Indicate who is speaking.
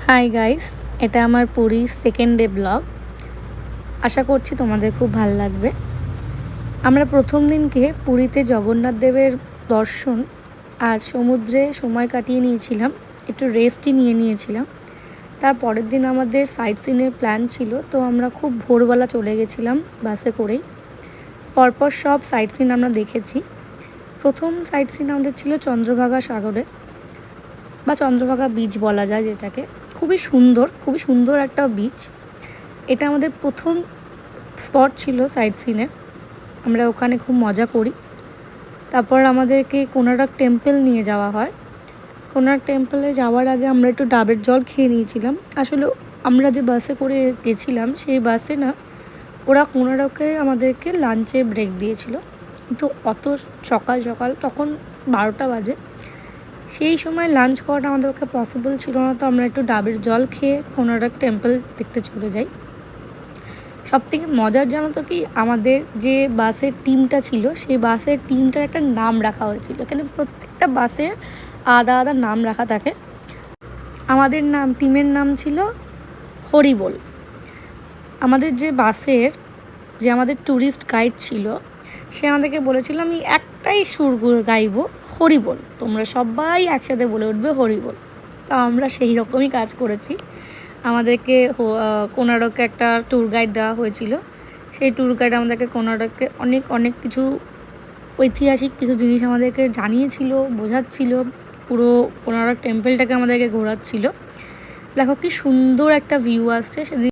Speaker 1: Hi guys, এটা আমার Puri second day blog. আশা করছি তোমাদের খুব ভালো লাগবে। আমরা প্রথম দিনকে পুরীতে জগন্নাথ দেবের দর্শন আর সমুদ্রে সময় কাটিয়ে নিয়েছিলাম, একটু রেস্টই নিয়েছিলাম। তার পরের দিন আমাদের সাইট সিনের প্ল্যান ছিল, তো আমরা খুব ভোরবেলা চলে গেছিলাম বাসে করেই। পরপর সব সাইট সিন আমরা দেখেছি। প্রথম সাইট সিন আমাদের ছিল চন্দ্রভাগা সাগরে বা চন্দ্রভাগা বিচ বলা যায় যেটাকে। খুবই সুন্দর একটা বিচ। এটা আমাদের প্রথম স্পট ছিল সাইট সিনের। আমরা ওখানে খুব মজা করি। তারপর আমাদেরকে কোনারক টেম্পল নিয়ে যাওয়া হয়। কোনারক টেম্পলে যাওয়ার আগে আমরা একটু ডাবের জল খেয়ে নিয়েছিলাম। আসলে আমরা যে বাসে করে গেছিলাম সেই বাসে না, ওরা কোনারকে আমাদেরকে লাঞ্চের ব্রেক দিয়েছিল, কিন্তু অত সকাল সকাল তখন 12টা বাজে, সেই সময় লাঞ্চ করাটা আমাদের পক্ষে পসিবল ছিল না। তো আমরা একটু ডাবের জল খেয়ে কোনারক টেম্পল দেখতে চলে যাই। সবথেকে মজার জানো তো কি, আমাদের যে বাসের টিমটা ছিল সেই বাসের টিমটার একটা নাম রাখা হয়েছিল। এখানে প্রত্যেকটা বাসের আলাদা আলাদা নাম রাখা থাকে। আমাদের টিমের নাম ছিল হরিবোল। আমাদের যে বাসের যে আমাদের ট্যুরিস্ট গাইড ছিল, সে আমাদেরকে বলেছিল আমি একটাই সুর গাইব, হরিবোল, তোমরা সবাই একসাথে বলে উঠবে হরিবোল। তো আমরা সেই রকমই কাজ করেছি। আমাদেরকে কোনারকে একটা ট্যুর গাইড দেওয়া হয়েছিল। সেই ট্যুর গাইড আমাদেরকে কোনারকে অনেক কিছু ঐতিহাসিক কিছু জিনিস আমাদেরকে জানিয়েছিল, বোঝাচ্ছিল, পুরো কোনারক টেম্পলটাকে আমাদেরকে ঘোরাচ্ছিল। দেখো কি সুন্দর একটা ভিউ আসছে সেদিন।